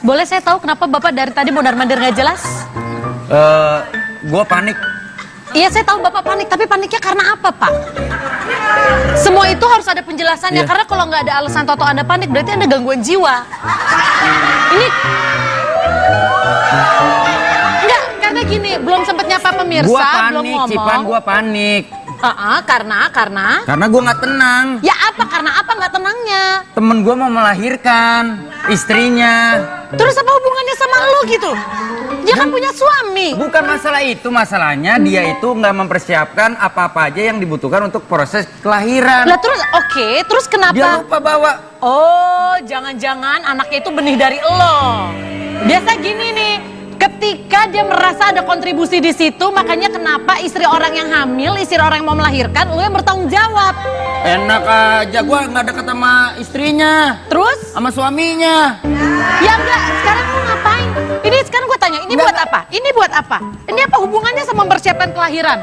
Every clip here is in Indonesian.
Boleh saya tahu kenapa Bapak dari tadi mondar-mandir nggak jelas? Gue panik. Iya, saya tahu Bapak panik, tapi paniknya karena apa, Pak? Semua itu harus ada penjelasannya, karena kalau nggak ada alasan atau Anda panik, berarti Anda gangguan jiwa. Ini... Enggak, karena gini, belum sempat nyapa pemirsa, Gua panik, belum ngomong. Cipan, gue panik. Karena? Gue nggak tenang. Ya apa, karena apa nggak tenangnya? Temen gue mau melahirkan, istrinya. Terus apa hubungannya sama lo gitu? Dia kan punya suami. Bukan masalah itu, masalahnya dia itu nggak mempersiapkan apa-apa aja yang dibutuhkan untuk proses kelahiran. Lah terus, oke, terus kenapa? Dia lupa bawa. Oh, jangan-jangan anaknya itu benih dari lo. Biasa gini nih, ketika dia merasa ada kontribusi di situ, makanya kenapa istri orang yang hamil, istri orang yang mau melahirkan, lo yang bertanggung jawab. Enak aja, gue nggak deket sama istrinya. Terus? Sama suaminya. Ya enggak, sekarang lo ngapain? Ini sekarang gue tanya, ini buat apa? Ini buat apa? Ini apa hubungannya sama mempersiapkan kelahiran?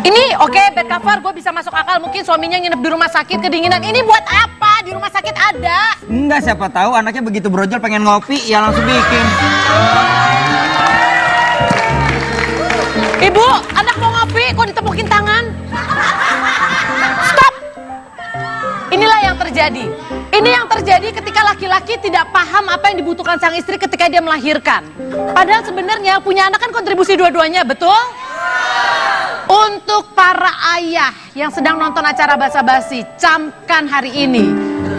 Ini oke, bed cover gue bisa masuk akal. Mungkin suaminya nginep di rumah sakit kedinginan. Ini buat apa? Di rumah sakit ada. Enggak, siapa tahu anaknya begitu brojol pengen ngopi, ya langsung bikin. Ibu, anak mau ngopi, kok ditepukin tangan? Stop! Inilah yang terjadi. Ini yang terjadi ketika laki-laki tidak paham apa yang dibutuhkan sang istri ketika dia melahirkan. Padahal sebenarnya punya anak kan kontribusi dua-duanya, betul? Untuk para ayah yang sedang nonton acara basa-basi, camkan hari ini.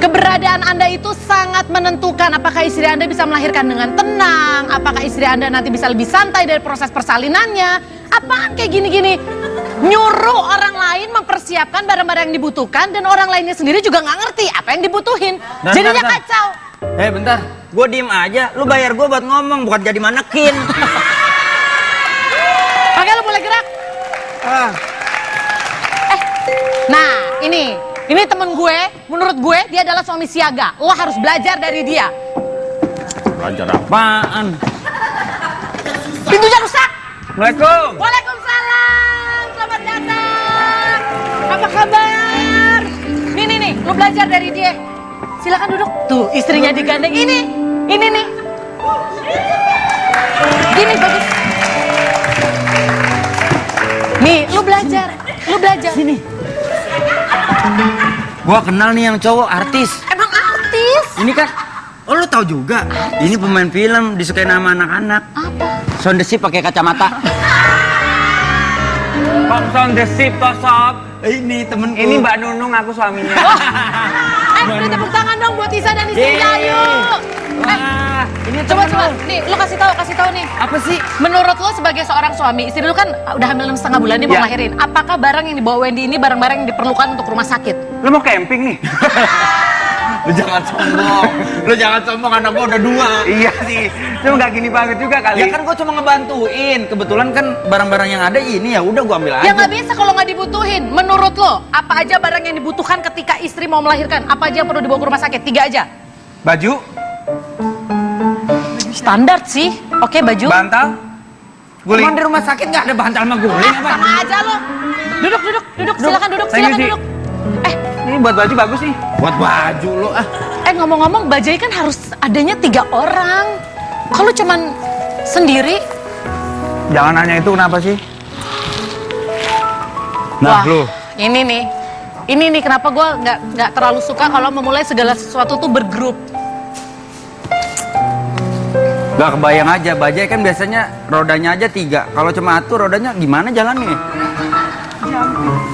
Keberadaan Anda itu sangat menentukan apakah istri Anda bisa melahirkan dengan tenang, apakah istri Anda nanti bisa lebih santai dari proses persalinannya. Apaan kayak gini-gini? Nyuruh orang lain mempersiapkan barang-barang yang dibutuhkan dan orang lainnya sendiri juga nggak ngerti apa yang dibutuhin. Jadinya kacau. Bentar, gue diem aja. Lu bayar gue buat ngomong, bukan jadi manekin. Oke, lu boleh gerak. Nah, ini temen gue, menurut gue dia adalah suami siaga. Lo harus belajar dari dia. Belajar apaan? Pintunya rusak. Assalamualaikum. Waalaikumsalam, selamat datang. Apa kabar? Nih, lo belajar dari dia. Silakan duduk. Tuh, istrinya digandeng. Ini nih. Gini bagus. Nih, lu belajar. Sini. Gua kenal nih yang cowok, artis. Emang artis? Ini kan, lu tahu juga. Ini pemain film, disukai nama anak-anak. Apa? Sound the Ship pakai kacamata. Pak Sound the Ship, Sob. Ini temenku. Ini Mbak Nunung, aku suaminya. Beri tepuk tangan dong buat Isa dan istrinya, ayo. Wah, ini Coba. temen lu. Nih, lu kasih tahu nih. Apa sih? Menurut lo sebagai seorang suami, istri lu kan udah hamil 6,5 bulan nih mau Ya. ngelahirin. Apakah barang yang dibawa Wendy ini barang-barang yang diperlukan untuk rumah sakit? Lu mau camping nih? Lu jangan sombong, anak gua udah 2. Iya sih, cuma nggak gini banget juga kali. Ya kan gua cuma ngebantuin. Kebetulan kan barang-barang yang ada ini ya udah gua ambil aja. Ya nggak bisa kalau nggak dibutuhin. Menurut lo, apa aja barang yang dibutuhkan ketika istri mau melahirkan? Apa aja yang perlu dibawa ke rumah sakit? 3 aja. Baju, Standar sih. Oke, baju. bantal, guling. Emang di rumah sakit nggak ada bantal sama guling apa? Sama aja lo. Duduk. Silakan duduk. Thank you, Ci. Ini buat baju bagus nih. Buat baju lo ah. Ngomong-ngomong, bajai kan harus adanya 3 orang. Kalau cuman sendiri, Jangan nanya itu kenapa sih? wah, Nah, lu. Ini nih kenapa gue nggak terlalu suka kalau memulai segala sesuatu tuh bergrup. Gak kebayang aja, bajai kan biasanya rodanya aja 3. Kalau cuma atur rodanya gimana jalannya?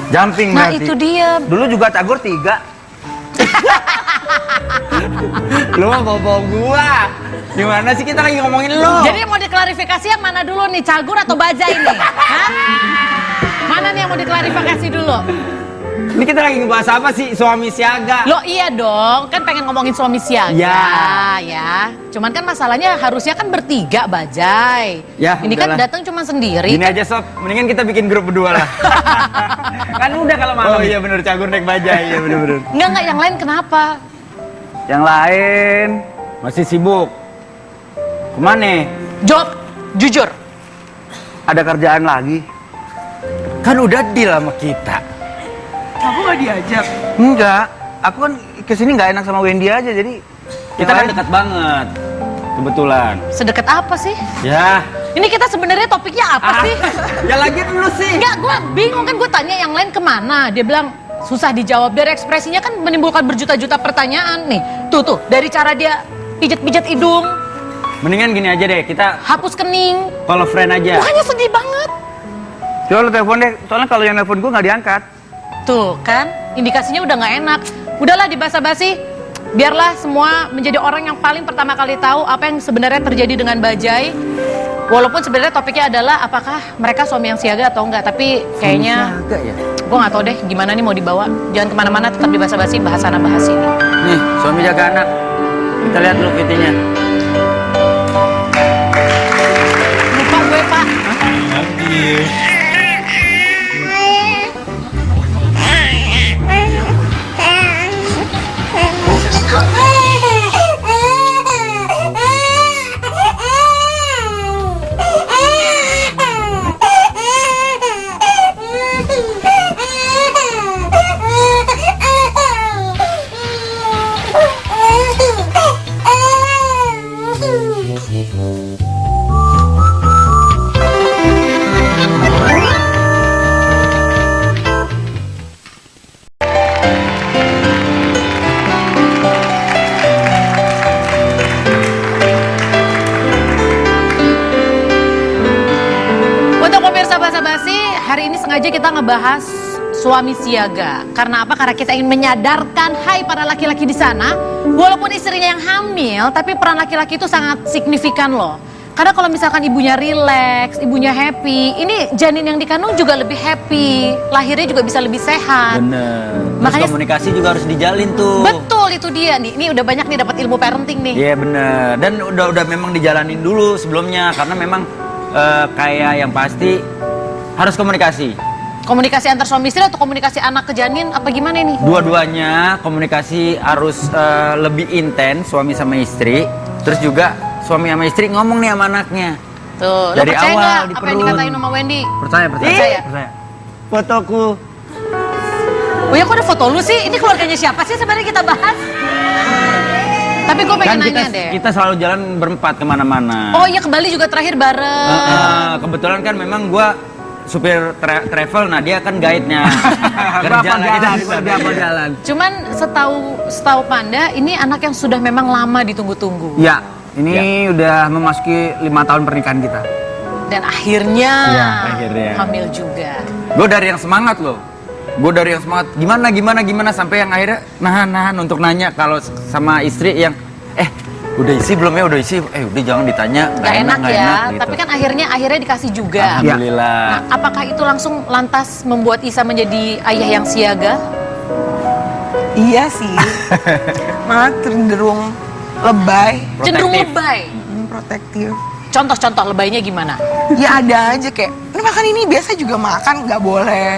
Jumping Nah berarti. itu dia. Dulu juga Cagur 3. Lu mah bawa gua. Gimana sih kita lagi ngomongin lo? Jadi mau diklarifikasi yang mana dulu nih, cagur atau bajai nih? Hah? Mana nih yang mau diklarifikasi dulu? Ini kita lagi ngebahas apa sih? Suami siaga. Lo iya dong, kan pengen ngomongin suami siaga ya. Cuman kan masalahnya harusnya kan bertiga bajai. Ya, ini kan udahlah. datang cuma sendiri. Gini aja sob, mendingan kita bikin grup berdua lah. Kan udah kalau malam. Oh iya bener, Cagur naik bajai, iya bener. Enggak, yang lain kenapa? Yang lain. Masih sibuk. Kemana? Jawab, jujur. Ada kerjaan lagi. Kan udah deal sama kita. Aku gak diajak. Enggak, aku kan kesini nggak enak sama Wendy aja, jadi Kita kan dekat banget. Kebetulan. Sedekat apa sih? Ya. Ini kita sebenarnya topiknya apa sih? Ya lagi dulu sih. Enggak, gue bingung kan, gue tanya yang lain kemana. Dia bilang susah dijawab. Dari ekspresinya kan menimbulkan berjuta-juta pertanyaan nih. Tuh, dari cara dia pijat-pijat hidung, Mendingan gini aja deh, kita hapus kening. call a friend aja. Mukanya sedih banget. coba lu telepon deh, soalnya kalau yang telepon gue nggak diangkat. Tuh kan, indikasinya udah nggak enak. Udahlah dibasa-basi. Biarlah semua menjadi orang yang paling pertama kali tahu apa yang sebenarnya terjadi dengan Bajai. Walaupun sebenarnya topiknya adalah apakah mereka suami yang siaga atau enggak. Tapi kayaknya Agak ya. gue nggak tahu deh gimana nih mau dibawa. Jangan kemana-mana, tetap di basa-basi, bahas sana bahas ini. Nih, suami jaga anak. Kita lihat dulu VT-nya. Lupa gue, Pak. Untuk pemirsa basa-basi, hari ini sengaja kita ngebahas suami siaga. Karena apa? Karena kita ingin menyadarkan, hai para laki-laki di sana, walaupun istrinya yang hamil, tapi peran laki-laki itu sangat signifikan loh. Karena kalau misalkan ibunya rileks, ibunya happy, ini janin yang dikandung juga lebih happy, lahirnya juga bisa lebih sehat. Bener. Terus Makanya- komunikasi juga harus dijalin tuh. Betul, itu dia nih. Ini udah banyak nih dapat ilmu parenting nih. Iya bener. Dan udah memang dijalanin dulu sebelumnya karena memang kayak yang pasti harus komunikasi. Komunikasi antar suami istri atau komunikasi anak ke janin apa gimana nih? Dua-duanya komunikasi harus lebih intens suami sama istri. Terus juga suami sama istri ngomong nih sama anaknya. Tuh, lo Dari percaya awal nggak di apa yang perut. dikatain sama Wendy? Percaya. Percaya. Fotoku. Oh ya, kok ada foto lu sih? Ini keluarganya siapa sih sebenarnya kita bahas? Tapi gue pengen Kan nanya deh. kita selalu jalan berempat kemana-mana. Oh iya, ke Bali juga terakhir bareng. Kebetulan kan memang gua supir travel, nah dia kan guide-nya. Kerja lah kita di sana. jalan. Cuman setahu Panda, ini anak yang sudah memang lama ditunggu-tunggu. Ya, ini udah memasuki 5 tahun pernikahan kita. Dan akhirnya, Iya, akhirnya. hamil juga. Gue dari yang semangat loh. Gue dari yang semangat gimana sampai yang akhirnya nahan untuk nanya kalau sama istri yang udah isi belum ya, udah isi, udah jangan ditanya, Gak enak nggak ya, gitu. tapi kan akhirnya dikasih juga. Alhamdulillah. Nah, apakah itu langsung lantas membuat Isa menjadi ayah yang siaga? Iya sih, malah cenderung lebay, Cenderung Protektif. lebay. protektif. Contoh-contoh lebaynya gimana? Ya ada aja kayak, ini makan ini biasa juga makan, nggak boleh.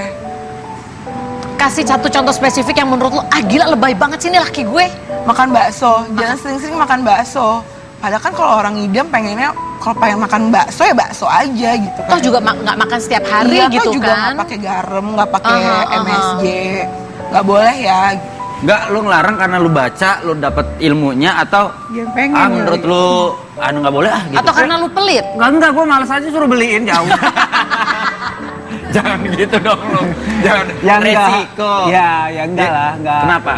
Kasih satu contoh spesifik yang menurut lo, gila lebay banget sih ini laki gue. Makan bakso, jangan sering-sering makan bakso. Padahal kan kalau orang ngidam pengennya, kalau pengen makan bakso ya bakso aja gitu kan. Toh juga nggak makan setiap hari Iya, gitu toh juga kan. nggak pakai garam, nggak pakai Aha. MSG, nggak boleh ya. Enggak, lu ngelarang karena lu baca, lu dapet ilmunya atau Ya pengen. menurut lu nggak boleh gitu. Atau karena lu pelit. Enggak, gue malas aja suruh beliin jauh. Jangan gitu dong lu. Jangan Ya enggak. resiko. Ya enggak lah, enggak. Kenapa?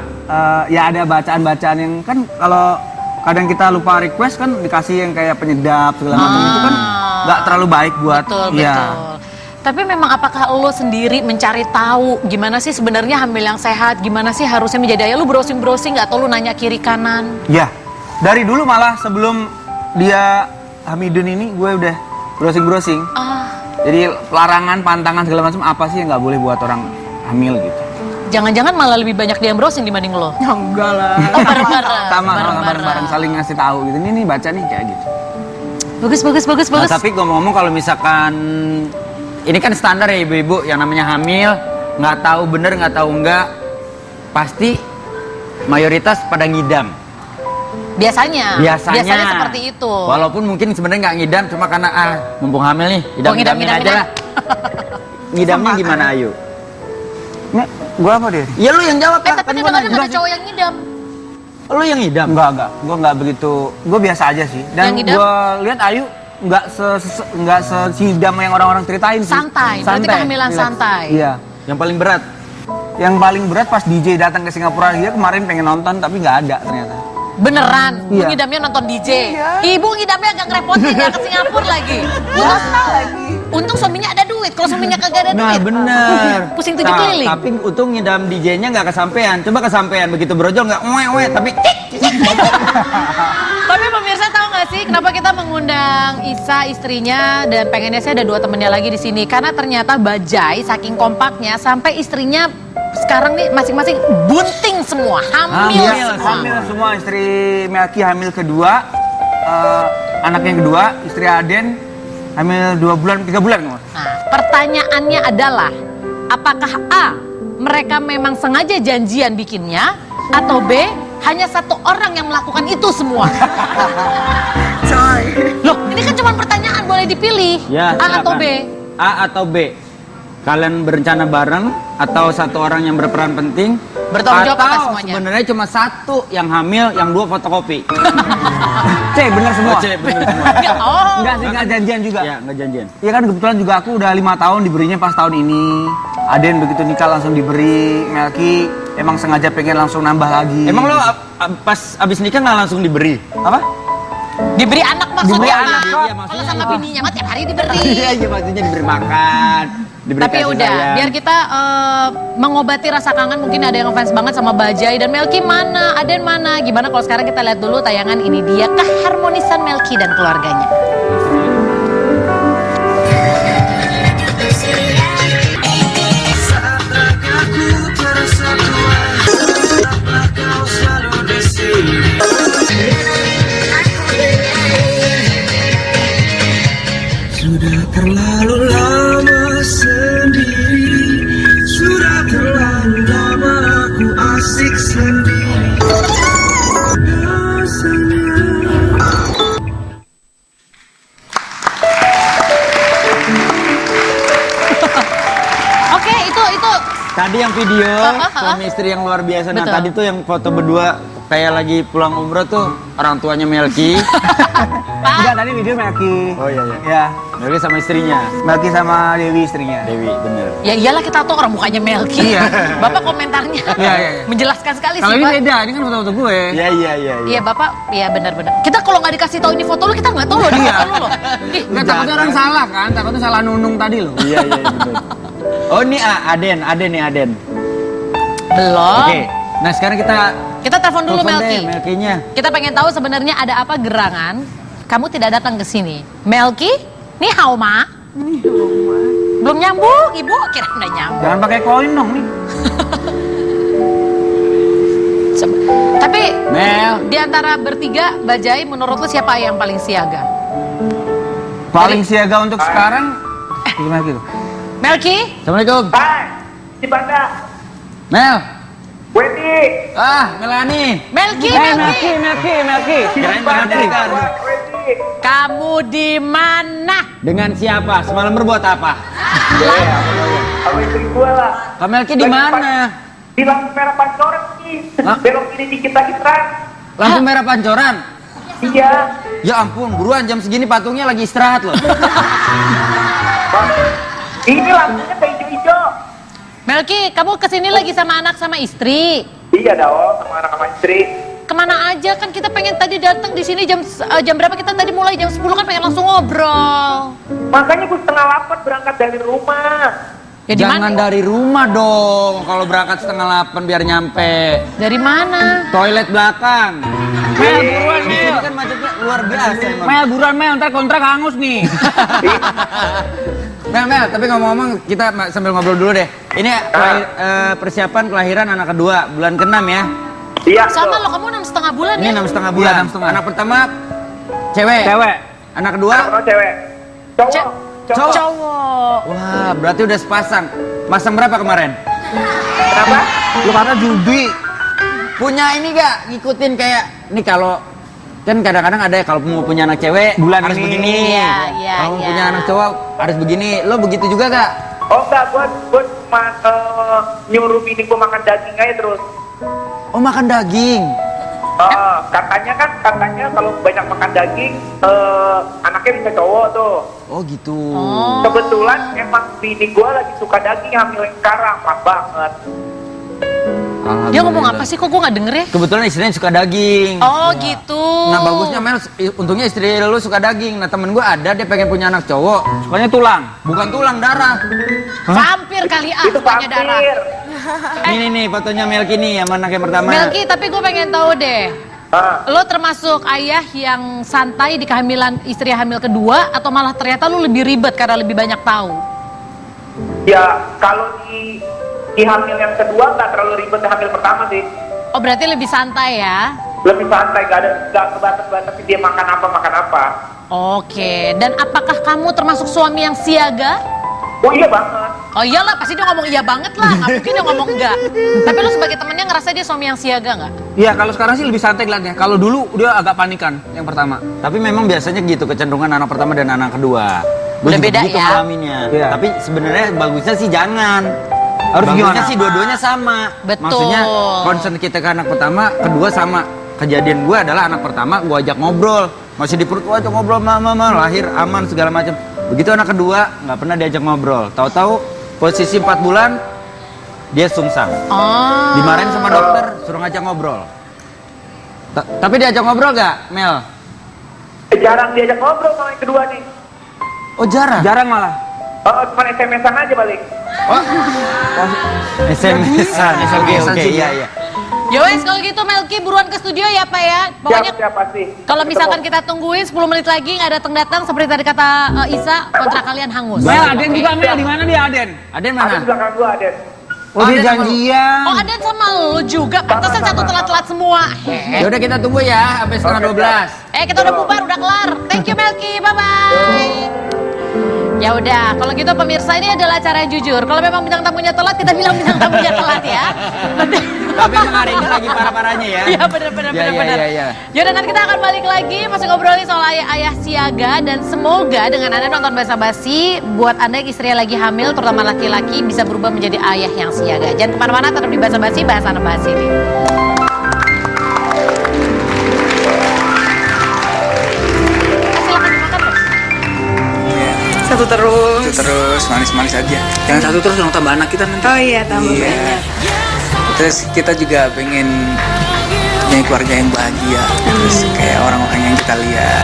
Ya ada bacaan-bacaan yang kan kalau kadang kita lupa request kan dikasih yang kayak penyedap segala macam itu kan nggak terlalu baik buat Betul, ya. betul. Tapi memang apakah lo sendiri mencari tahu gimana sih sebenarnya hamil yang sehat, gimana sih harusnya menjadi ayah? Lu browsing-browsing nggak, atau lu nanya kiri kanan? Ya, dari dulu malah sebelum dia Hamidun ini gue udah browsing-browsing. Jadi larangan, pantangan segala macam apa sih yang nggak boleh buat orang hamil gitu. Jangan-jangan malah lebih banyak dia yang browsing dibanding lo? Ya enggak lah. Oh, bareng-bareng. Sama bareng-bareng. bareng-bareng saling ngasih tahu gitu. Ini baca nih kayak gitu. Bagus. Nah, tapi ngomong-ngomong kalau misalkan ini kan standar ya ibu-ibu yang namanya hamil, nggak tahu bener nggak tahu enggak, pasti mayoritas pada ngidam. Biasanya Biasanya seperti itu. Walaupun mungkin sebenarnya nggak ngidam, cuma karena mumpung hamil nih, Oh, ngidam-ngidamin aja lah. Ngidamnya gimana Ayu? Nggak, Gua apa dia? Ya lu yang jawab lah. Tapi kadang-kadang ada cowok yang ngidam. Lu yang ngidam. Enggak. Gua enggak begitu. Gua biasa aja sih. Dan Yang ngidam? gua lihat Ayu enggak sesidam yang orang-orang ceritain sih. Santai, berarti kehamilan Relax. santai. Iya. Yang paling berat. Yang paling berat pas DJ datang ke Singapura, dia kemarin pengen nonton tapi nggak ada ternyata. Beneran, Iya. ngidamnya nonton DJ. Iya. Ibu ngidamnya agak ngerepotin ya ke Singapura lagi. Untung suaminya ada duit, kalau suaminya kagak ada Nah duit. bener. Pusing tujuh keliling. Tapi untung ngidam DJ-nya nggak kesampean. Coba kesampean begitu brojol nggak tapi Tapi pemirsa tahu nggak sih kenapa kita mengundang Isa istrinya dan pengennya saya ada 2 temennya lagi di sini karena ternyata Bajai saking kompaknya sampai istrinya sekarang nih masing-masing bunting semua, hamil Hamil semua. Hamil semua, istri Melki hamil kedua, anak yang kedua, istri Aden hamil 2 bulan, 3 bulan. Nah, pertanyaannya adalah apakah A, mereka memang sengaja janjian bikinnya atau B, hanya 1 orang yang melakukan itu semua? Loh, ini kan cuma pertanyaan, boleh dipilih. Ya, A atau B? A atau B. Kalian berencana bareng atau 1 orang yang berperan penting Bertanggung jawab atas atau semuanya. sebenarnya cuma 1 yang hamil, yang 2 fotokopi. C, bener semua. Oh, C, bener semua. Oh, Enggak sih, enggak janjian juga. Ya, nggak janjian. Iya kan kebetulan juga aku udah 5 tahun diberinya pas tahun ini. Aden begitu nikah langsung diberi. Melki emang sengaja pengen langsung nambah lagi. Emang lo pas abis nikah nggak langsung diberi? apa? diberi anak maksudnya Diberi apa? anak, iya, Kalau maksudnya sama apa? bininya mah tiap hari diberi. Iya, maksudnya diberi makan, diberi Tapi ya kasih udah, sayang. biar kita mengobati rasa kangen. Mungkin ada yang fans banget sama Bajai dan Melki mana, Aden mana. Gimana kalau sekarang kita lihat dulu tayangan ini dia, keharmonisan Melki dan keluarganya. Sudah terlalu lama sendiri, sudah terlalu lama aku asik sendiri. Rasanya Oke, itu. Tadi yang video suami istri yang luar biasa. Nah Betul. tadi tuh yang foto berdua kayak lagi pulang umroh tuh orang tuanya Melki. Enggak, tadi video Melki. Oh iya. Ya, Melki sama istrinya. Melki sama Dewi istrinya. Dewi, bener. Ya iyalah kita tahu orang mukanya Melki. Iya. Bapak komentarnya Iya. menjelaskan sekali Kalau sih, ini Pak. beda, ini kan foto-foto gue. Iya. Iya Bapak, iya benar-benar. Kita kalau nggak dikasih tahu ini foto lu, kita nggak tahu loh ini foto lu loh. Ih, Enggak, takutnya orang salah kan, takutnya salah nunung tadi loh. Iya betul. Oh ini Aden nih Aden. belum. Oke. Nah sekarang kita Kita telepon dulu telepon Melki. deh Melkinya. Kita pengen tahu sebenarnya ada apa gerangan kamu tidak datang ke sini. Melki, ni hao ma. Belum nyambung, Ibu. Kira udah nyambung. Jangan pakai koin dong nih. Tapi Mel. di antara bertiga, Bajai, menurut lu siapa yang paling siaga? Paling siaga untuk sekarang gimana gitu? Melki? Assalamualaikum. Hai, di Banda, Mel. Wendy, Melani. Melki, Melki. Kirain Melani. Wendy, Kamu di mana? Dengan siapa? Semalam berbuat apa? sama istri gue lah. Kak Melki di mana? Di lampu merah Pancoran nih, Hah? belok kiri dikit lagi terang. Lampu merah Pancoran. Iya, Ya ampun, buruan jam segini patungnya lagi istirahat loh. ini lampunya kayak hijau-hijau. Melki, kamu kesini lagi sama anak sama istri. Iya dong, sama anak sama istri. Kemana aja kan kita pengen tadi datang di sini jam berapa kita tadi mulai jam 10 kan pengen langsung ngobrol. Makanya gue 7:30 berangkat dari rumah. Ya di Jangan mana? dari rumah dong. Kalau berangkat 7:30 biar nyampe. Dari mana? Toilet belakang. Mel, buruan Di sini kan macetnya luar biasa emang. Mel, buruan Mel, ntar kontrak hangus nih. Mel, tapi ngomong-ngomong kita sambil ngobrol dulu deh. Ini persiapan kelahiran anak kedua bulan ke-6 ya. Iya, Sama tuh. lo, kamu 6,5 bulan Ini ya? 6,5 bulan. Iya, 6,5. Anak pertama cewek. Cewek. Anak kedua. Anak cewek. Cowok. Cowok. Cowok. Wah, berarti udah sepasang. Masang berapa kemarin? Kenapa? Lu kata judi. Punya ini gak ngikutin kayak nih kalau kan kadang-kadang ada ya kalau mau punya anak cewek Bulan harus ini. begini. Iya, Kalau mau iya. punya anak cowok harus begini. Lo begitu juga gak? Oh enggak, gue cuma nyuruh bini gue makan daging aja terus. Oh, makan daging. Katanya kalau banyak makan daging, anaknya bisa cowok tuh. Oh, gitu. Oh. Kebetulan emang bini gue lagi suka daging, hamil yang sekarang, pas banget. Dia ngomong apa sih, kok gue gak denger ya? Kebetulan istrinya suka daging. Oh gitu. Nah, bagusnya Mel, untungnya istri lu suka daging. Nah, temen gue ada, dia pengen punya anak cowok. Sukanya tulang. Bukan tulang, darah. Vampir kali Itu sukanya darah. vampir. Ini nih fotonya Melki nih sama anak yang pertama. Melki, tapi gue pengen tahu deh. Ah, Lo termasuk ayah yang santai di kehamilan istri hamil kedua atau malah ternyata lo lebih ribet karena lebih banyak tahu? ya kalau di hamil yang kedua nggak terlalu ribet hamil pertama sih. Oh berarti lebih santai ya? Lebih santai, nggak kebatas-batasin dia makan apa. Oke, dan apakah kamu termasuk suami yang siaga? Oh iya banget. Oh iyalah, pasti dia ngomong iya banget lah, nggak mungkin dia ngomong enggak. Tapi lo sebagai temennya ngerasa dia suami yang siaga nggak? Iya, kalau sekarang sih lebih santai kelihatannya. Kalau dulu dia agak panikan yang pertama. Tapi memang biasanya gitu kecenderungan anak pertama dan anak kedua. Gua Udah juga beda gitu ya? ngalaminnya. Iya. Tapi sebenarnya bagusnya sih jangan. Harus Bagusnya gimana? sih dua-duanya sama. Betul. Maksudnya concern kita ke anak pertama, kedua sama. Kejadian gue adalah anak pertama gue ajak ngobrol. Masih di perut gue ajak ngobrol, mama, lahir aman segala macam. Begitu anak kedua nggak pernah diajak ngobrol. Tahu-tahu posisi 4 bulan dia sungsang. Oh. Dimarahin sama dokter, suruh ngajak ngobrol. Tapi diajak ngobrol gak, Mel? Jarang diajak ngobrol sama yang kedua nih. Oh, jarang. Jarang malah. Oh, cuma SMS-an aja balik. SMS-an. Oke, juga. iya. Ya wes, kalau gitu Melki buruan ke studio ya Pak ya. Pokoknya Siap pasti. kalau misalkan kita tungguin 10 menit lagi nggak datang-datang seperti tadi kata Isa, kontrak kalian hangus. Mel, Oke. Aden juga Mel, di mana dia Aden? Aden Ada mana? di belakang gua, Aden. Oh, dia Aden sama lu. janjian. Oh ada sama lo juga, pantesan satu telat-telat semua. Ya udah kita tunggu ya sampai setengah 12. Kita udah bubar, udah kelar. Thank you Melki, bye-bye. Ya udah, kalau gitu pemirsa ini adalah acara yang jujur. Kalau memang bintang tamunya telat, kita bilang bintang tamunya telat ya. Tapi emang hari ini lagi parah-parahnya ya. Iya benar-benar. Ya. Yaudah nanti kita akan balik lagi masih ngobrolin soal ayah siaga dan semoga dengan Anda nonton basa-basi buat Anda yang istrinya lagi hamil terutama laki-laki bisa berubah menjadi ayah yang siaga. Jangan kemana-mana, tetap di basa-basi, bahas Anda bahas ini. Silakan dimakan loh. Satu terus. Terus manis-manis aja. Jangan satu terus dong, tambah anak kita nanti. Oh iya, tambah banyak. Terus kita juga pengen punya keluarga yang bahagia. Terus kayak orang-orang yang kita lihat.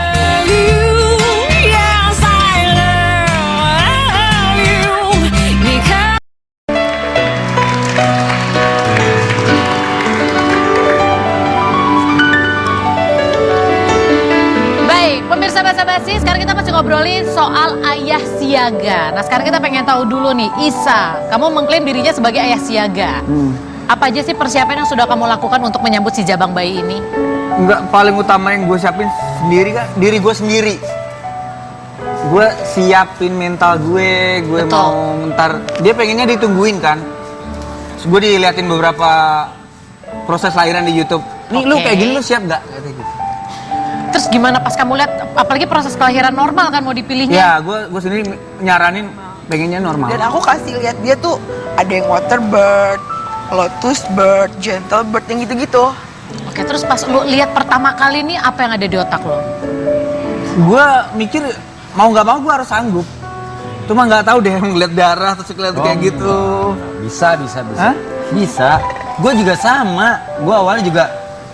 Baik, pemirsa basa-basi, sekarang kita masih ngobrolin soal ayah siaga. Nah, sekarang kita pengen tahu dulu nih, Isa, kamu mengklaim dirinya sebagai ayah siaga. Apa aja sih persiapan yang sudah kamu lakukan untuk menyambut si jabang bayi ini? Enggak, paling utama yang gue siapin sendiri kan, diri gue sendiri. Gue siapin mental gue Betul. mau ntar, dia pengennya ditungguin kan. Terus gue diliatin beberapa proses lahiran di YouTube. Nih lu Oke. kayak gini lu siap gak? Kata gitu. Terus gimana pas kamu lihat, apalagi proses kelahiran normal kan mau dipilihnya? Ya, gue sendiri nyaranin pengennya normal. Dan aku kasih lihat dia tuh ada yang water bird, lotus bird, gentle bird, yang gitu-gitu. Oke, terus pas lu lihat pertama kali nih apa yang ada di otak lo? Gue mikir mau nggak mau gue harus sanggup. Cuma nggak tahu deh ngeliat darah terus ngeliat kayak gitu. Bisa. Hah? Bisa. Gue juga sama. Gue awalnya juga,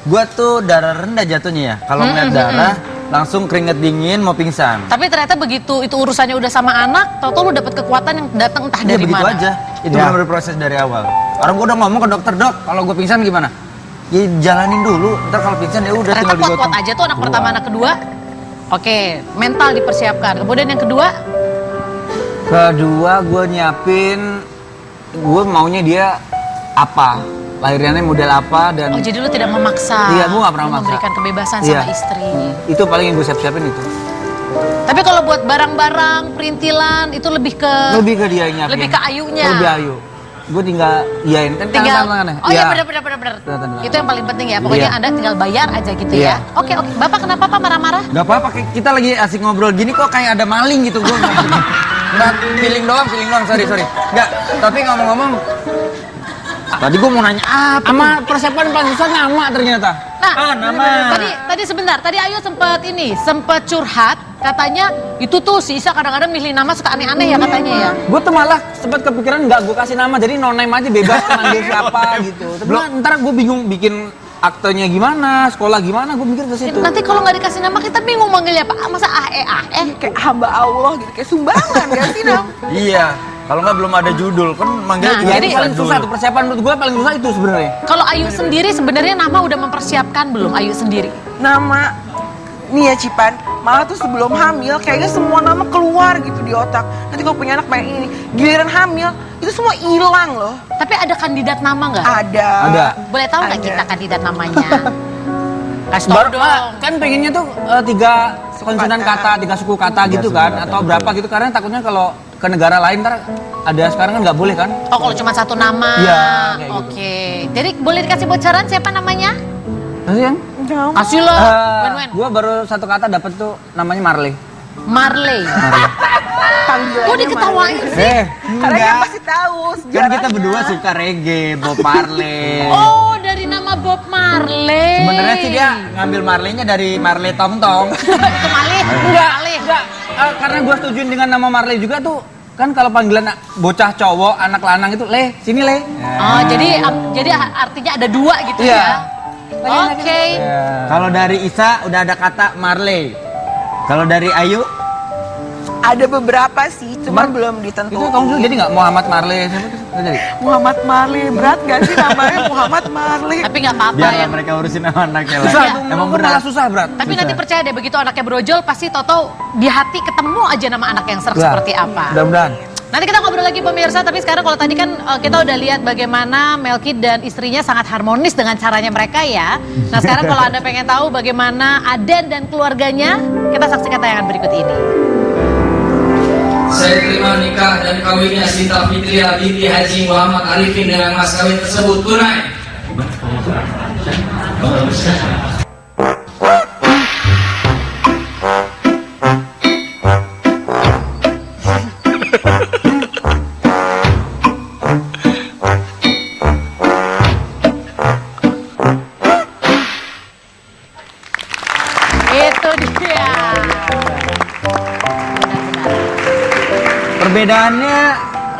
gue tuh darah rendah jatuhnya ya. Kalau ngeliat darah, langsung keringet dingin mau pingsan. Tapi ternyata begitu itu urusannya udah sama anak, tau-tau lu dapet kekuatan yang datang entah Ya dari begitu mana. aja. Itu Ya. benar-benar proses dari awal. Orang gue udah ngomong ke dokter, dok, kalau gue pingsan gimana? Ya jalanin dulu. Ntar kalau pingsan ya udah Ternyata tinggal digotong. kuat-kuat aja tuh anak pertama, anak kedua. Oke, mental dipersiapkan. Kemudian yang kedua, Kedua gue nyiapin, gue maunya dia apa, lahirannya model apa dan oh jadi lu tidak memaksa. Iya, gua nggak pernah Lu maksa. memberikan kebebasan Iya. sama istri. itu paling yang gue siapin itu. Tapi kalau buat barang-barang, perintilan, itu lebih ke Lebih ke dia yang nyiapin. lebih ke ayunya. Lebih ayu. Gue tinggal iyain kan tinggal tangan-tangannya. oh iya Iya. benar. Tangan-tangan. Itu yang paling penting ya. Pokoknya Iya. Anda tinggal bayar aja gitu Iya. ya. Oke. Bapak kenapa Pak marah-marah? Gak apa-apa, kita lagi asik ngobrol gini kok kayak ada maling gitu gue. Enggak, feeling doang, sorry. Enggak, tapi ngomong-ngomong, tadi gue mau nanya apa? Sama persiapan paling susah nama ternyata. Nah, nama. Tadi sebentar. Tadi Ayu sempat curhat, katanya itu tuh si Isa kadang-kadang milih nama suka aneh-aneh ya katanya ya. Gue tuh malah sempat kepikiran nggak gue kasih nama, jadi no name aja bebas manggil siapa gitu. Tapi ntar gue bingung bikin aktenya gimana, sekolah gimana, gue mikir ke situ. Nanti kalau nggak dikasih nama kita bingung manggilnya apa? Masa Kayak hamba Allah gitu, kayak sumbangan gak sih Nam? Iya, kalau nggak belum ada judul kan manggilnya Nah, juga Jadi Jadi- paling susah tuh persiapan menurut gue paling susah itu sebenarnya. Kalau Ayu sendiri sebenarnya nama udah mempersiapkan belum Ayu sendiri? Nama nih ya Cipan, malah tuh sebelum hamil kayaknya semua nama keluar gitu di otak. Nanti kalau punya anak pengen ini, giliran hamil itu semua hilang loh. Tapi ada kandidat nama nggak? Ada. Boleh tahu nggak Ada. kita kandidat namanya? Kasih tau Baru dong. kan pengennya tuh 3 konsonan kata, 3 suku kata gitu suku kan, kata. atau berapa gitu karena takutnya kalau ke negara lain ntar ada sekarang kan nggak boleh kan. Oh kalau cuma satu nama. Iya, kayak gitu. Oke. Jadi boleh dikasih bocoran siapa namanya? Nanti kan? Kasih lo. Wen-wen. Gue baru satu kata dapet tuh namanya Marley. Marley. Panggilannya Kok diketawain sih? Karena dia pasti tahu Kan sejarahnya. kita berdua suka reggae, Bob Marley. Oh dari nama Bob Marley. Sebenarnya sih dia ngambil Marley-nya dari Marley Tom Tom. Itu Marley. Marley. Enggak, karena gue setujuin dengan nama Marley juga tuh. Kan kalau panggilan bocah cowok, anak lanang itu, Le, sini Le. Oh jadi artinya ada dua gitu Iya. ya? Oke. Kalau dari Isa udah ada kata Marley. Kalau dari Ayu, Ada beberapa sih, cuma belum Itu ditentuin. kamu jadi nggak Muhammad Marley? Siapa tuh? Nggak jadi? Muhammad Marley, berat gak sih namanya Muhammad Marley? Tapi nggak apa-apa biar ya. mereka urusin sama anaknya lah. Susah Iya. tuh, Emang gua malah berat. susah berat. Tapi nanti percaya deh begitu anaknya brojol pasti Toto di hati ketemu aja nama anak yang serak Ya, seperti apa. Mudah-mudahan. Nanti kita ngobrol lagi pemirsa, tapi sekarang kalau tadi kan kita udah lihat bagaimana Melky dan istrinya sangat harmonis dengan caranya mereka ya. Nah sekarang kalau Anda pengen tahu bagaimana Aden dan keluarganya, kita saksikan tayangan berikut ini. Saya terima nikah dan kawinnya Sita Fitria binti Haji Muhammad Arifin dengan mas kawin tersebut tunai. Itu dia. Perbedaannya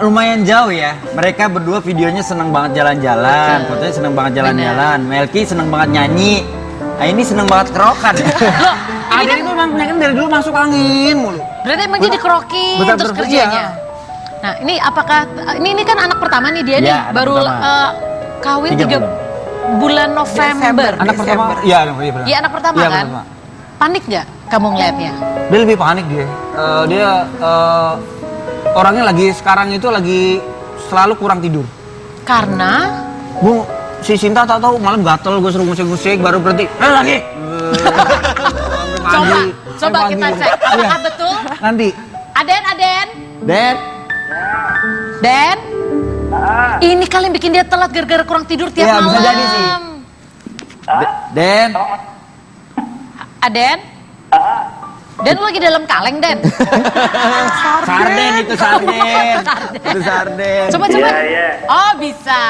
lumayan jauh ya. Mereka berdua videonya seneng banget jalan-jalan, fotonya seneng banget jalan-jalan. Melky seneng banget nyanyi. Nah, ini seneng banget kerokan. Loh, ini Aden kan itu emang kan dari dulu masuk angin mulu. berarti emang jadi kroki Betul, terus betul, kerjanya. iya. Nah ini apakah ini kan anak pertama nih dia Iya, nih anak baru pertama. kawin 3 bulan November. Anak pertama, Desember. iya benar. Iya anak pertama Iya, kan. pertama. Panik nggak kamu ngeliatnya? Dia lebih panik dia. Dia orangnya lagi sekarang itu lagi selalu kurang tidur. Karena Bu, si Sinta tahu malam gatel, gue suruh musik-musik baru berhenti. Lagi. coba kita cek apakah betul? Nanti. Aden. Dad, Den, ini kalian bikin dia telat gara-gara kurang tidur tiap Iya, malam. bisa jadi sih. Den, Aden? Den lu lagi dalam kaleng, Den. sarden itu sarden. Itu sarden. Coba. Oh, bisa.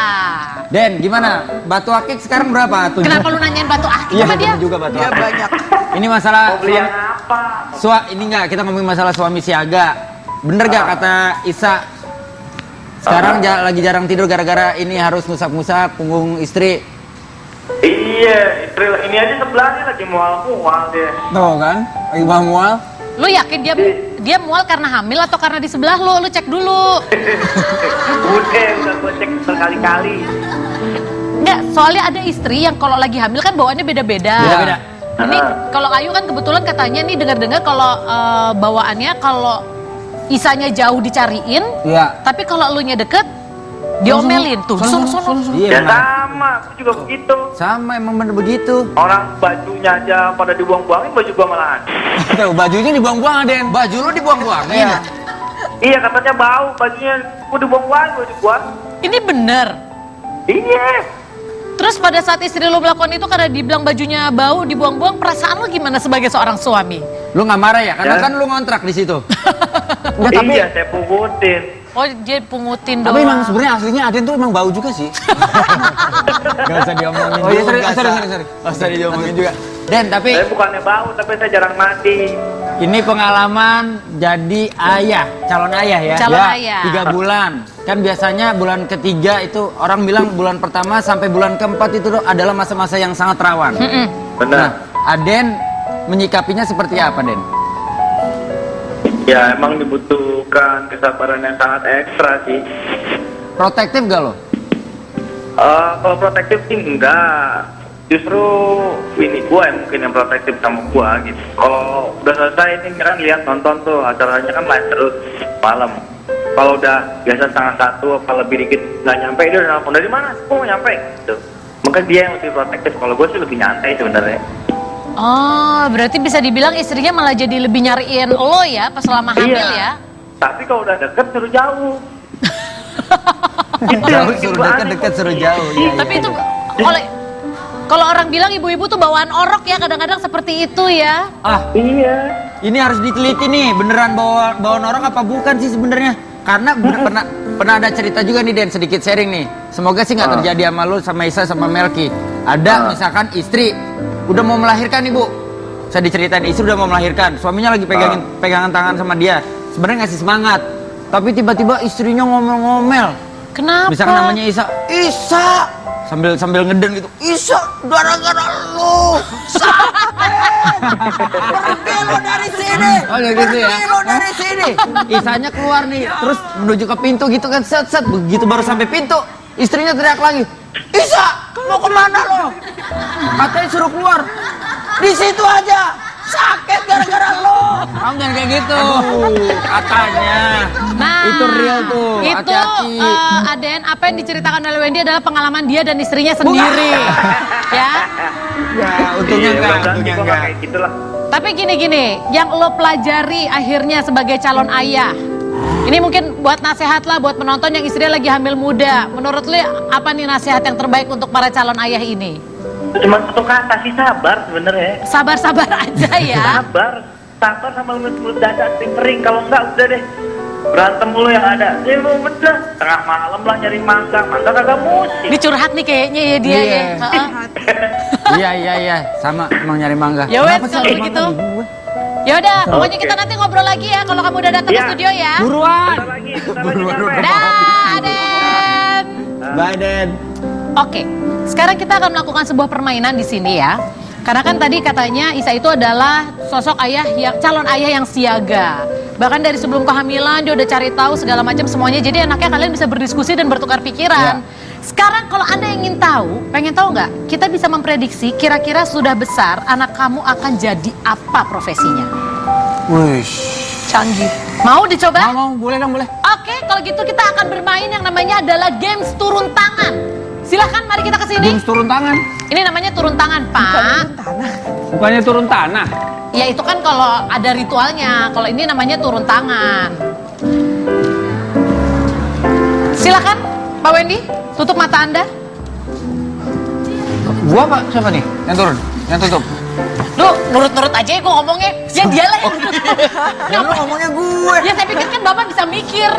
Den, gimana? Batu akik sekarang berapa? 7. Kenapa lu nanyain batu akik Iya, sama dia? juga batu Dia akik. banyak. Ini masalah Beli yang apa? ini enggak, kita ngomongin masalah suami siaga. Bener gak kata Isa? Sekarang lagi jarang tidur gara-gara ini harus ngusap-ngusap punggung istri. Iya, ini aja sebelahnya lagi mual-mual dia. Tuh kan, lagi mual. Lu yakin dia mual karena hamil atau karena di sebelah lu? Lu cek dulu. Udah gue cek berkali-kali. Enggak, soalnya ada istri yang kalau lagi hamil kan bawaannya beda-beda. Beda-beda. Ini kalau Ayu kan kebetulan katanya nih dengar-dengar kalau bawaannya kalau Isanya jauh dicariin, Iya. tapi kalau elunya deket diomelin tuh. Sono. Iya, Ya benar. sama, aku juga begitu. Sama emang bener begitu. Orang bajunya aja pada dibuang-buangin, baju gua malahan. Tuh, bajunya dibuang-buang Aden. Baju lu dibuang-buangin. Iya. Iya katanya bau, bajunya gua dibuang-buangin baju gua. Ini bener. Iya. Terus pada saat istri lu melakukan itu karena dibilang bajunya bau, dibuang-buang, perasaan lu gimana sebagai seorang suami? Lu nggak marah ya? Karena Ya. kan lu ngontrak di situ. Enggak, tapi Iya, saya pungutin. Oh, dia pungutin doang. tapi emang sebenarnya aslinya Aden tuh emang bau juga sih. Gak usah diomongin Oh iya, juga, sorry. Gak usah diomongin juga. Den, tapi Saya bukannya bau, tapi saya jarang mandi. ini pengalaman jadi ayah, calon ayah ya. Calon Ya, ayah. 3 bulan. Kan biasanya bulan ketiga itu orang bilang bulan pertama sampai bulan keempat itu adalah masa-masa yang sangat rawan. Nah, Benar. Aden menyikapinya seperti apa, Den? Ya, emang dibutuhkan kesabaran yang sangat ekstra sih. Protektif gak lo? Kalau protektif sih enggak. Justru ini gua yang mungkin yang protektif sama gua gitu. Kalau udah selesai ini kan lihat nonton tuh acaranya kan live terus malam. Kalau udah biasa 1:30 apa lebih dikit nggak nyampe dia udah nelfon dari mana? Gua mau nyampe gitu. Maka dia yang lebih protektif. Kalau gua sih lebih nyantai sebenarnya. Oh, berarti bisa dibilang istrinya malah jadi lebih nyariin lo ya pas selama hamil ya? Tapi kalau udah deket suruh jauh. Itu yang Jauh bikin suruh gua aneh deket-deket kok. suruh jauh. Ya, Tapi itu kalau orang bilang ibu-ibu tuh bawaan orok ya, kadang-kadang seperti itu ya. Ah, Iya. ini harus diteliti nih, beneran bawaan orang apa bukan sih sebenarnya? Karena pernah ada cerita juga nih, Den, sedikit sharing nih. Semoga sih nggak terjadi sama lu, sama Isa, sama Melki. Ada misalkan istri udah mau melahirkan nih, Bu. Saya diceritain istri udah mau melahirkan, suaminya lagi pegangan tangan sama dia. Sebenarnya ngasih semangat, tapi tiba-tiba istrinya ngomel-ngomel. Kenapa? Misalkan namanya Isa, Isa, sambil ngeden gitu, Isa, gara-gara lu pergi lo dari sini. Oh, gitu ya. Pergi lo dari sini. Isanya keluar nih, terus menuju ke pintu gitu kan, set. Begitu baru sampai pintu, istrinya teriak lagi, Isa, mau kemana lo? Katanya suruh keluar. Di situ aja. Sakit gara-gara lo. Kamu jangan kayak gitu. Katanya. Nah, Itu real tuh. Itu Hati-hati. Aden, apa yang diceritakan oleh Wendy adalah pengalaman dia dan istrinya sendiri. Ya. Ya, untungnya Iya, enggak, mudah-mudahan untungnya sih gua nggak enggak. kayak gitulah. Tapi gini, yang lo pelajari akhirnya sebagai calon ayah. Ini mungkin buat nasihat lah buat penonton yang istrinya lagi hamil muda. Menurut lo apa nih nasihat yang terbaik untuk para calon ayah ini? Cuma satu kata sih, sabar sebenarnya. Sabar-sabar aja ya. Sabar sama mulut dada kering. Kalau enggak udah deh berantem mulu yang ada. Ya lu udah tengah malam lah nyari mangga kagak musim. Dicurhat nih kayaknya ya dia ya. Heeh. Iya, sama emang nyari mangga. Ya wes Kenapa sih kalau harus begitu. makan di gue? Ya udah, pokoknya kita nanti ngobrol lagi ya kalau kamu udah datang ke Iya. studio ya. Buruan. Bentar lagi nyampe. Dah, Den. Bye, Den. Oke, sekarang kita akan melakukan sebuah permainan di sini ya. Karena kan tadi katanya Isa itu adalah sosok ayah yang calon ayah yang siaga. Bahkan dari sebelum kehamilan dia udah cari tahu segala macam semuanya. Jadi enaknya kalian bisa berdiskusi dan bertukar pikiran. Sekarang kalau Anda ingin tahu, pengen tahu nggak? Kita bisa memprediksi kira-kira sudah besar anak kamu akan jadi apa profesinya. Wih. Canggih. Mau dicoba? Mau, boleh dong, boleh. Oke, kalau gitu kita akan bermain yang namanya adalah games turun tangan. Silahkan, mari kita ke sini. Games turun tangan. Ini namanya turun tangan, Pak. Bukannya turun tanah. Ya itu kan kalau ada ritualnya. Kalau ini namanya turun tangan. Silakan, Pak Wendy, tutup mata Anda. Gua apa? Siapa nih? Yang turun? Yang tutup? Lu nurut-nurut aja ya gue ngomongnya. Ya dialah yang Ya lu ngomongnya gue. Ya saya pikir kan Bapak bisa mikir.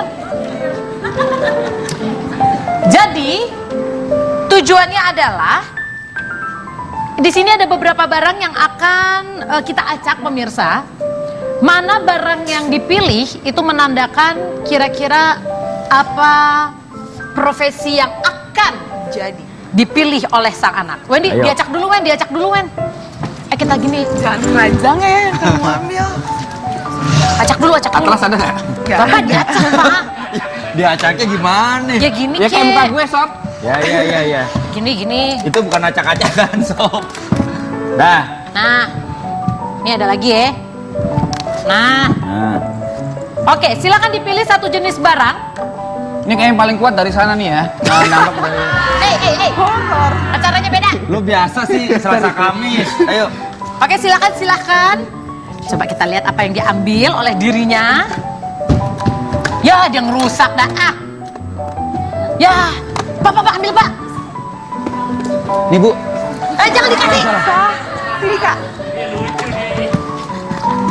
Jadi tujuannya adalah di sini ada beberapa barang yang akan kita acak pemirsa. Mana barang yang dipilih itu menandakan kira-kira apa profesi yang akan Jadi dipilih oleh sang anak. Wendy, Ayo. diacak dulu Wen. Kita gini, jangan keranjang ya kamu ambil. acak dulu. Atlas ada nggak? Bapak diacak, Pak. Diacaknya gimana? Ya gini, Ya kayak muka gue, Sob. Ya. Gini. Itu bukan acak-acakan, Sob. Dah. Nah, ini ada lagi ya. Nah, Nah. oke, silakan dipilih satu jenis barang. Ini kayak yang paling kuat dari sana nih ya. Nah, nambah dari... Acaranya beda. Lu biasa sih Selasa Kamis. Ayo. Oke, silakan. Coba kita lihat apa yang diambil oleh dirinya. Ya, dia ngerusak dah. Ya, Pak, ambil Pak. Nih, Bu. Jangan dikasih. Pilih Kak.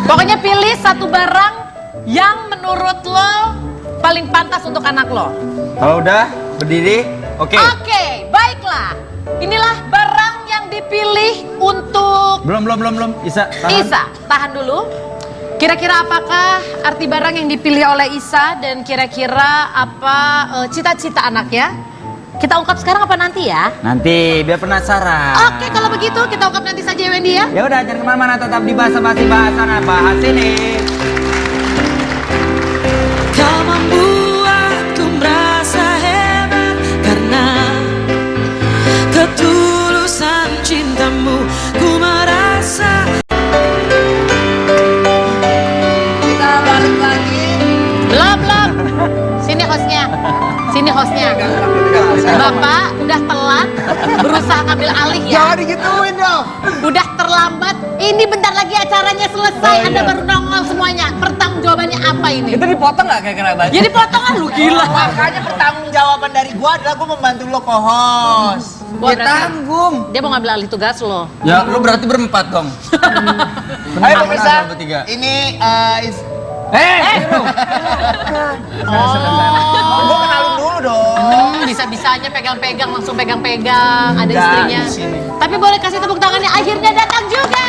Pokoknya pilih satu barang yang menurut lo paling pantas untuk anak lo. Kalau udah berdiri, oke. Oke, baiklah. Inilah barang yang dipilih untuk Belum. Isa, tahan. Isa. Tahan dulu. Kira-kira apakah arti barang yang dipilih oleh Isa dan kira-kira apa cita-cita anaknya? Kita ungkap sekarang apa nanti ya? Nanti biar penasaran. Oke, kalau begitu kita ungkap nanti saja ya Wendy ya. Ya udah, jangan kemana-mana, tetap di bahasa-bahasa bahasana, bahas ini. Kau membuatku merasa hebat karena ketulusan cintamu. Ku merasa. Kita balik lagi. Belum. Sini hostnya. Bapak udah telat, berusaha ngambil alih ya. Jangan digituin dong. Udah terlambat. Ini bentar lagi acaranya selesai. Anda baru nongol semuanya. Pertanggungjawabannya apa ini? Itu dipotong nggak kayak kena baju? Jadi potongan lu gila. Makanya pertanggungjawaban dari gua adalah gua membantu lo co-host. Gua tanggung. Dia mau ngambil alih tugas lo. Ya, lu berarti berempat dong. Ayo pemirsa, bertiga. ini Oh. gua kenalin dulu dong. Bisa-bisanya pegang-pegang, langsung pegang-pegang. Ada istrinya. Tapi boleh kasih tepuk tangannya. Akhirnya datang juga.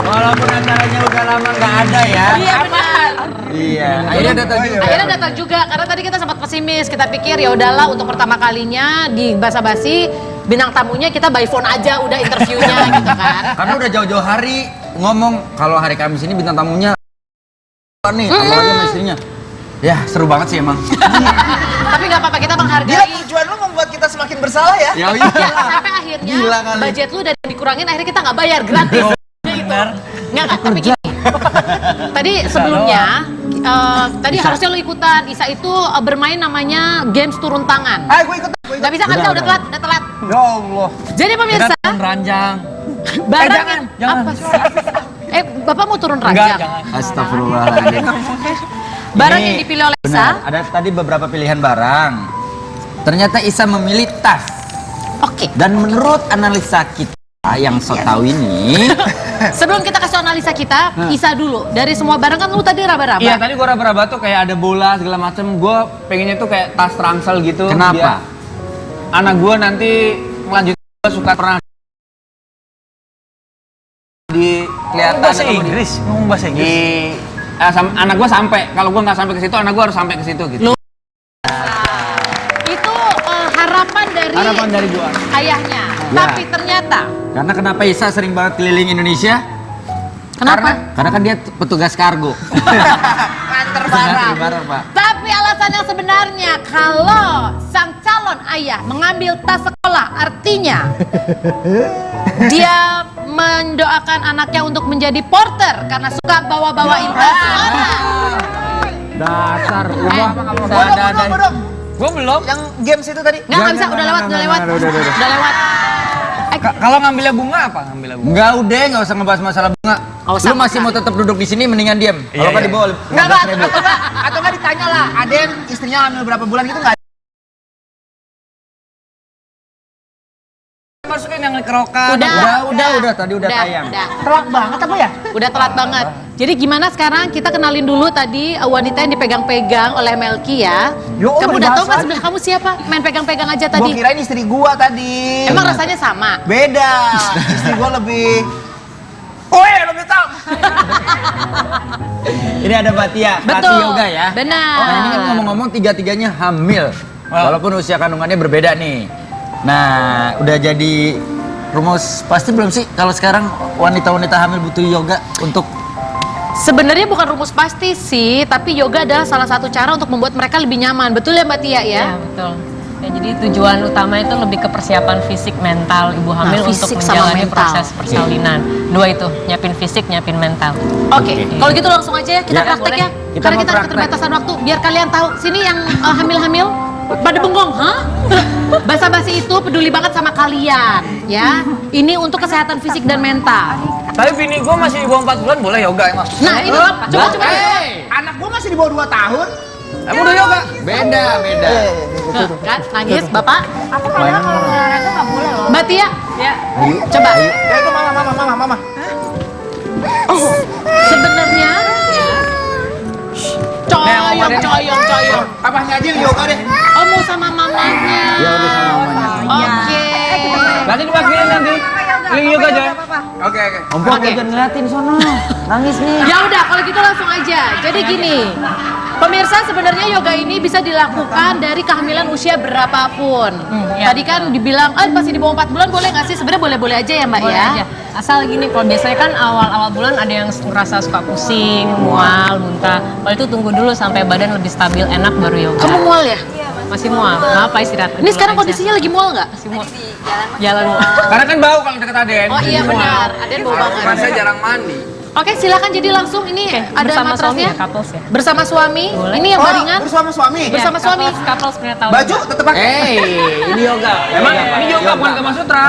Walaupun acaranya udah lama nggak ada ya. Iya benar. Iya, akhirnya datang juga. Akhirnya datang juga karena tadi kita sempat pesimis. Kita pikir ya udahlah untuk pertama kalinya di basa-basi bintang tamunya kita by phone aja udah interviewnya gitu kan. Karena udah jauh-jauh hari ngomong kalau hari Kamis ini bintang tamunya nih, apalagi sama istrinya. Ya, seru banget sih emang. Tapi nggak apa-apa, kita Gila, menghargai. tujuan lu membuat kita semakin bersalah ya. Ya Ya, sampai akhirnya Gila kali. budget lu udah dikurangin, akhirnya kita nggak bayar gratis. Benar. Nggak, tapi gini. Tadi sebelumnya, tadi harusnya lu ikutan. Isa itu bermain namanya games turun tangan. Ayo gue ikut. Nggak bisa, udah telat. Ya Allah. Jadi pemirsa, ranjang. barang apa sih? Bapak mau turun ranjang? Jangan. Astagfirullahaladzim. Barang Ini yang dipilih oleh Isa. benar, ada tadi beberapa pilihan barang. Ternyata Isa memilih tas. Oke. Dan menurut analisa kita yang so tahu ini, Sebelum kita kasih analisa kita, Isa dulu. Dari semua barang kan lu tadi raba-raba. Iya, tadi gua raba-raba tuh kayak ada bola segala macem. Gua pengennya tuh kayak tas rangsel gitu. Kenapa? Biar anak gua nanti ngelanjut suka pernah di kelihatan Bahasa Inggris, ngomong bahasa Inggris. anak gua sampai. Kalau gua nggak sampai ke situ, anak gua harus sampai ke situ gitu. Itu harapan dari gua. ayahnya. Ya. Tapi ternyata karena kenapa Isa sering banget keliling Indonesia? kenapa? Karena kan dia petugas kargo. Nganter barang. Barang, Pak. Tapi alasan yang sebenarnya kalau sang calon ayah mengambil tas sekolah, artinya dia mendoakan anaknya untuk menjadi porter karena suka bawa-bawain tas orang. Dasar Gua belum. Yang games itu tadi. Nggak bisa, udah lewat. Udah lewat. Kalau ngambilnya bunga apa? Ngambilnya bunga. Enggak, udah nggak usah ngebahas masalah bunga. Oh, Lu sama masih mau tetap duduk di sini, mendingan diam. Kalau nggak iya. di bawah Enggak, atau enggak ditanya lah, Aden istrinya hamil berapa bulan gitu enggak? Masukin yang kerokan. Udah, tadi udah tayang. Telat banget apa ya? Udah telat banget. Jadi gimana sekarang kita kenalin dulu tadi wanita yang dipegang-pegang oleh Melki ya. Yo, Kamu udah udah tahu bahas kan sebelah kamu siapa? Main pegang-pegang aja Gua tadi. kirain istri gua tadi. Emang rasanya sama? Beda. Istri gua lebih lebih tahu. Ini ada Mbak Tia, Betul. Kati Yoga ya. Benar. Nah, ini kan ngomong-ngomong tiga-tiganya hamil. Walaupun usia kandungannya berbeda nih. Nah, udah jadi rumus pasti belum sih kalau sekarang wanita-wanita hamil butuh yoga untuk Sebenarnya bukan rumus pasti sih, tapi yoga adalah salah satu cara untuk membuat mereka lebih nyaman. Betul ya Mbak Tia ya? Ya, betul. Ya, jadi tujuan utama itu lebih ke persiapan fisik mental ibu hamil untuk fisik sama menjalani mental. proses persalinan. Dua itu, nyiapin fisik, nyiapin mental. Oke, kalau gitu langsung aja ya kita Ya, praktek boleh. ya. Kita Karena mau kita ada praktek. keterbatasan waktu. Biar kalian tahu, sini yang hamil-hamil pada bengong, hah? Basa-basi itu peduli banget sama kalian, ya. Ini untuk kesehatan fisik dan mental. Tapi bini gua masih di bawah 4 bulan boleh yoga emang. Nah, itu coba. Anak gua masih di bawah 2 tahun. Emang udah yoga? Beda. Tuh, kan nangis Bapak. Aku padahal kalau olahraga nggak boleh loh. Mbak Tia, Ya. coba. Ya itu mama. Sebenarnya coyong. Papahnya aja yang yoga deh. Oh, mau sama mamanya. Ya udah sama mamanya. Oke. Nanti diwakilin nanti. Link yoga aja. Oke. Om Pok jangan ngeliatin sono. Nangis nih. Ya udah, kalau gitu langsung aja. Jadi gini, pemirsa sebenarnya yoga ini bisa dilakukan dari kehamilan usia berapapun. Ya. Tadi kan dibilang, masih di bawah 4 bulan boleh nggak sih? Sebenarnya boleh-boleh aja ya Mbak Boleh ya. aja. Asal gini, kalau biasanya kan awal-awal bulan ada yang ngerasa suka pusing, mual, muntah. Kalau itu tunggu dulu sampai badan lebih stabil, enak baru yoga. Kamu mual ya? Masih mual, nggak apa istirahat. Ini sekarang kondisinya lagi mual nggak? masih mual. Jalan mual. Karena kan bau kalau deket Aden. Oh iya benar, Aden bau banget. Kan saya jarang mandi. Oke, silakan jadi langsung ini ada bersama suami matrasnya. ya, couples ya. Bersama suami. Boleh. Ini yang baringan. bersama suami. Bersama suami. Couples punya tahu. Baju tetap pakai. Ini yoga. Emang ini yoga bukan Kama Sutra.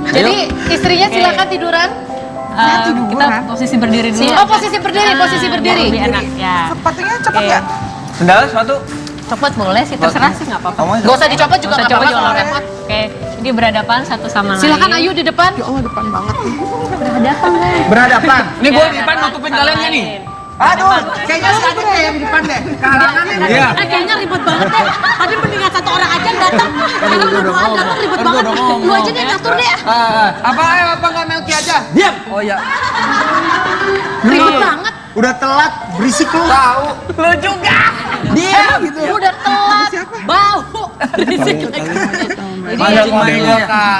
Jadi istrinya silakan tiduran. Kita posisi berdiri dulu. Oh, posisi berdiri, posisi berdiri. Lebih enak ya. Sepatunya cepet nggak? Sendal sepatu. Copot boleh sih, terserah sih nggak apa-apa. Gak usah dicopot juga nggak apa-apa kalau nggak repot. Oke, jadi berhadapan satu sama lain. Silakan Ayu di depan. Berhadapan. Nih gue Ya, di depan nutupin kalian nih. Aduh, kayaknya si Adit kayak di depan deh. Karangan ini. Iya. Kayaknya ribet banget deh. Tadi mendingan satu orang aja yang datang. Sekarang berdua datang ribet banget. Lu aja deh ngatur deh. Apa nggak Melki aja? Diam. Oh iya. Ribet banget. Udah telat, berisik lu. Tahu. Lu juga. Diam. Udah telat. Bau. Berisik lagi.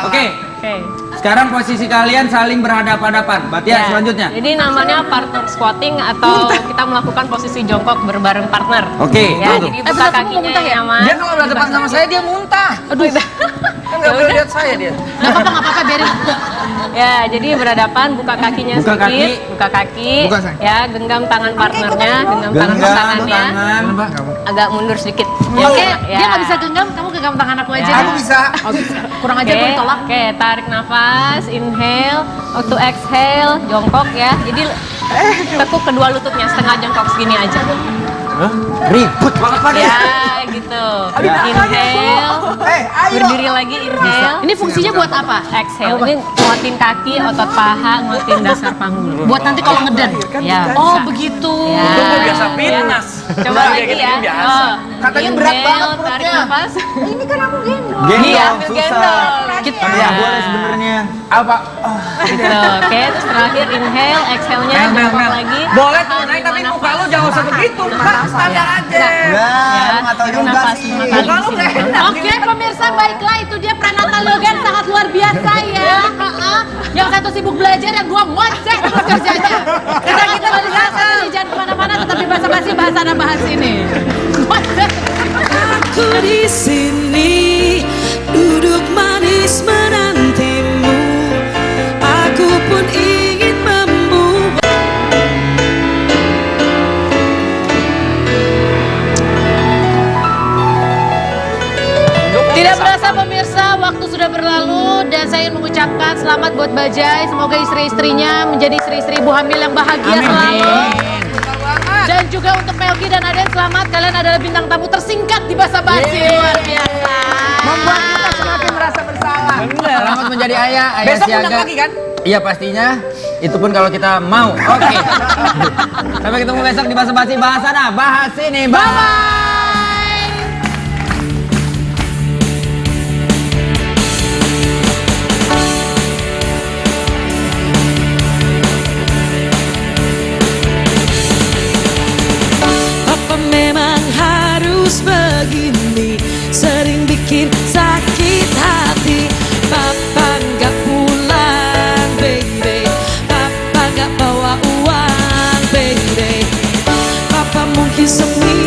Oke. Oke. Sekarang posisi kalian saling berhadapan-hadapan. Batia selanjutnya. Jadi namanya partner squatting atau kita melakukan posisi jongkok berbareng partner. Oke, Ya, betul. jadi buka kakinya yang nyaman. Dia kalau udah depan sama saya dia muntah. Aduh. Kan nggak boleh lihat saya dia. Gak apa-apa, biarin. Ya, jadi berhadapan, buka kakinya Buka sedikit, kaki. buka kaki. Buka, sayang. Ya, genggam tangan partnernya, genggam tangan Genggam pasangannya. tangan. Agak mundur sedikit. Oke, Ya. dia nggak bisa genggam, kamu genggam tangan aku aja. Ya. Aku bisa. Oh, bisa. Kurang aja Oke, gue ditolak. Oke, tarik nafas, inhale, waktu exhale, jongkok ya. Jadi tekuk kedua lututnya, setengah jongkok segini aja. Ribut banget Pak. Ya, gitu. Inhale, berdiri lagi, inhale. Ini fungsinya buat apa? Exhale, ini nguatin kaki, otot paha, nguatin dasar panggul. Buat nanti kalau ngeden. Ya, Oh, bisa. begitu. Ya. Itu biasa fitness. Coba lagi ya. biasa. Katanya berat banget Inhale, tarik perutnya. nafas. Ini kan aku gendong. Gendong, Iya, susah. gendong. Gitu. Tapi ya boleh sebenarnya. Apa? Gitu. Oke, terus terakhir inhale, exhale-nya jongkok lagi. Boleh tuh naik tapi muka lu jangan usah begitu. Standar aja. Ya, nggak tahu tarik juga nafas sih. 5 kali Muka lu di kayak sini. Oke, pemirsa, baiklah itu dia prenatal yoga yang sangat luar biasa ya. Yang satu sibuk belajar, yang dua ngoceh terus kerjanya. Kita kembali lagi, jangan kemana-mana, tetap di Basa-Basi, bahasa dan bahas ini. Ngoceh. Aku di sini duduk manis menantimu. Aku pun ingin membuat. Tidak berasa pemirsa, waktu sudah berlalu dan saya ingin mengucapkan selamat buat Bajai. Semoga istri-istrinya menjadi istri-istri ibu hamil yang bahagia selalu. Dan juga untuk Melki dan Aden, selamat. Kalian adalah bintang tamu tersingkat di Basa-Basi. Luar biasa. Membuat kita semakin merasa bersalah. Selamat menjadi ayah Besok siaga. undang lagi kan? Iya pastinya. Itu pun kalau kita mau. Oke. Sampai ketemu besok di Basa-Basi Bahasana. Bahas ini. Bye. Apa memang harus begini, sering bikin sakit hati. Papa nggak pulang, baby. Papa nggak bawa uang, baby. Papa mungkin sendiri.